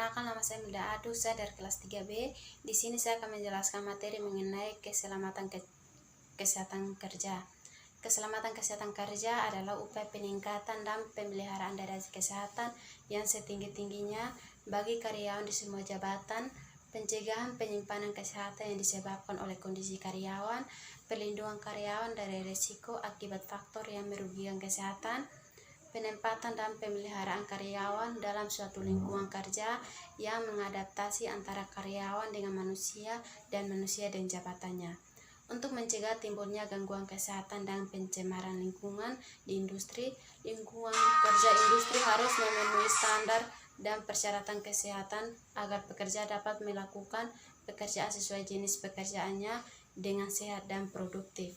Perkenalkan, nama saya Milda Adu, saya dari kelas 3B. Di sini saya akan menjelaskan materi mengenai kesehatan kerja. Keselamatan kesehatan kerja adalah upaya peningkatan dan pemeliharaan derajat kesehatan yang setinggi-tingginya bagi karyawan di semua jabatan, pencegahan penyimpanan kesehatan yang disebabkan oleh kondisi karyawan, perlindungan karyawan dari risiko akibat faktor yang merugikan kesehatan, penempatan dan pemeliharaan karyawan dalam suatu lingkungan kerja yang mengadaptasi antara karyawan dengan manusia dan manusia dan jabatannya. Untuk mencegah timbulnya gangguan kesehatan dan pencemaran lingkungan di industri, lingkungan kerja industri harus memenuhi standar dan persyaratan kesehatan agar pekerja dapat melakukan pekerjaan sesuai jenis pekerjaannya dengan sehat dan produktif.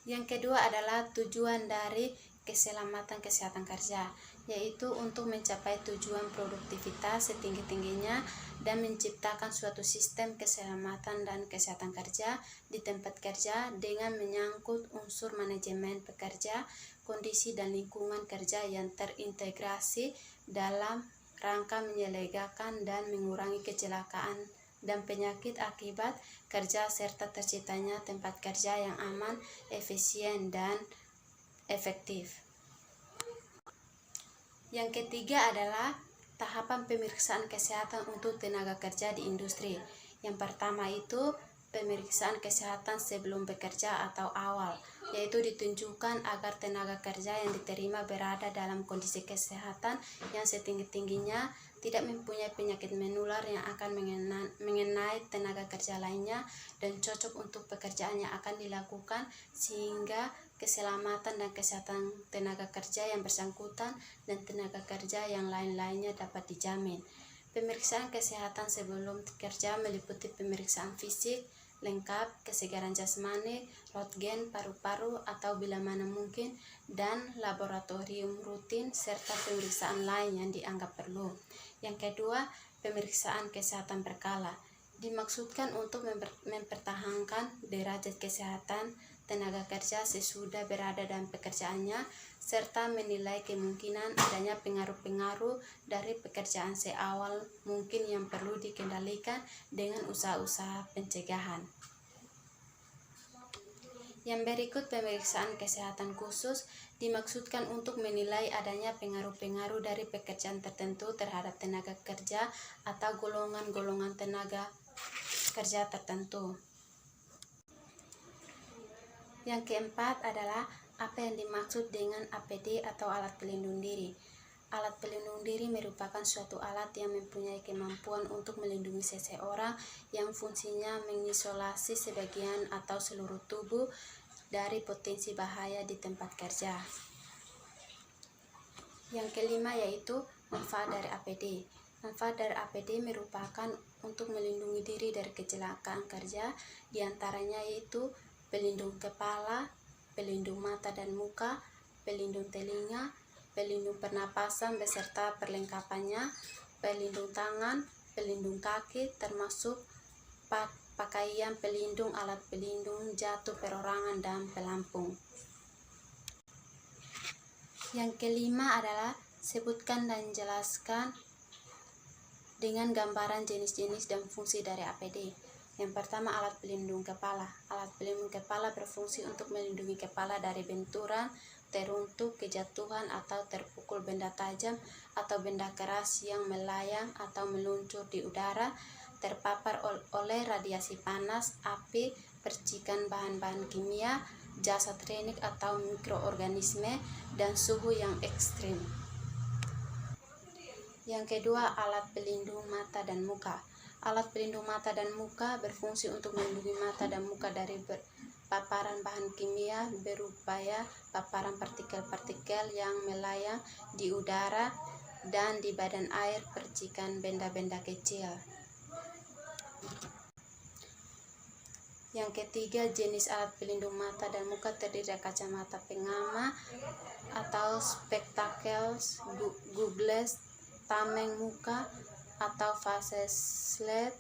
Yang kedua adalah tujuan dari keselamatan kesehatan kerja, yaitu untuk mencapai tujuan produktivitas setinggi-tingginya dan menciptakan suatu sistem keselamatan dan kesehatan kerja di tempat kerja dengan menyangkut unsur manajemen pekerja, kondisi dan lingkungan kerja yang terintegrasi dalam rangka menyelegakan dan mengurangi kecelakaan dan penyakit akibat kerja serta terciptanya tempat kerja yang aman, efisien, dan efektif. Yang ketiga adalah tahapan pemeriksaan kesehatan untuk tenaga kerja di industri. Yang pertama itu pemeriksaan kesehatan sebelum bekerja atau awal, yaitu ditunjukkan agar tenaga kerja yang diterima berada dalam kondisi kesehatan yang setinggi-tingginya, tidak mempunyai penyakit menular yang akan mengenai tenaga kerja lainnya, dan cocok untuk pekerjaan yang akan dilakukan sehingga keselamatan dan kesehatan tenaga kerja yang bersangkutan dan tenaga kerja yang lain-lainnya dapat dijamin. Pemeriksaan kesehatan sebelum kerja meliputi pemeriksaan fisik lengkap, kesegaran jasmani, röntgen paru-paru atau bila mana mungkin, dan laboratorium rutin serta pemeriksaan lain yang dianggap perlu. Yang kedua, pemeriksaan kesehatan berkala dimaksudkan untuk mempertahankan derajat kesehatan tenaga kerja sesudah berada dalam pekerjaannya serta menilai kemungkinan adanya pengaruh-pengaruh dari pekerjaan seawal mungkin yang perlu dikendalikan dengan usaha-usaha pencegahan. Yang berikut pemeriksaan kesehatan khusus dimaksudkan untuk menilai adanya pengaruh-pengaruh dari pekerjaan tertentu terhadap tenaga kerja atau golongan-golongan tenaga kerja tertentu. Yang keempat adalah apa yang dimaksud dengan APD atau alat pelindung diri. Alat pelindung diri merupakan suatu alat yang mempunyai kemampuan untuk melindungi seseorang yang fungsinya mengisolasi sebagian atau seluruh tubuh dari potensi bahaya di tempat kerja. Yang kelima yaitu manfaat dari APD. Manfaat dari APD merupakan untuk melindungi diri dari kecelakaan kerja, diantaranya yaitu pelindung kepala, pelindung mata dan muka, pelindung telinga, pelindung pernapasan beserta perlengkapannya, pelindung tangan, pelindung kaki, termasuk pakaian pelindung, alat pelindung jatuh perorangan, dan pelampung. Yang kelima adalah sebutkan dan jelaskan dengan gambaran jenis-jenis dan fungsi dari APD. Yang pertama, alat pelindung kepala. Alat pelindung kepala berfungsi untuk melindungi kepala dari benturan, teruntuk, kejatuhan, atau terpukul benda tajam atau benda keras yang melayang atau meluncur di udara, terpapar oleh radiasi panas, api, percikan bahan-bahan kimia, zat renik atau mikroorganisme, dan suhu yang ekstrim. Yang kedua, alat pelindung mata dan muka. Alat pelindung mata dan muka berfungsi untuk melindungi mata dan muka dari paparan bahan kimia berupaya paparan partikel-partikel yang melayang di udara dan di badan air, percikan benda-benda kecil. Yang ketiga, jenis alat pelindung mata dan muka terdiri dari kacamata pengama atau spectacles, goggles, tameng muka atau face shield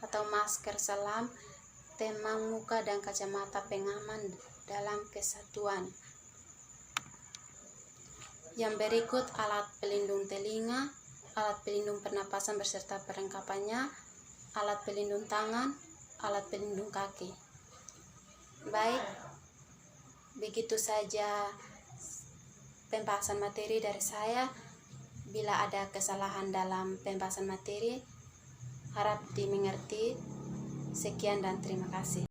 atau masker selam, temang muka, dan kacamata pengaman dalam kesatuan. Yang berikut alat pelindung telinga. alat pelindung pernapasan beserta perlengkapannya, alat pelindung tangan, alat pelindung kaki. Baik, begitu saja pembahasan materi dari saya. Bila ada kesalahan dalam pembahasan materi, harap dimengerti. Sekian dan terima kasih.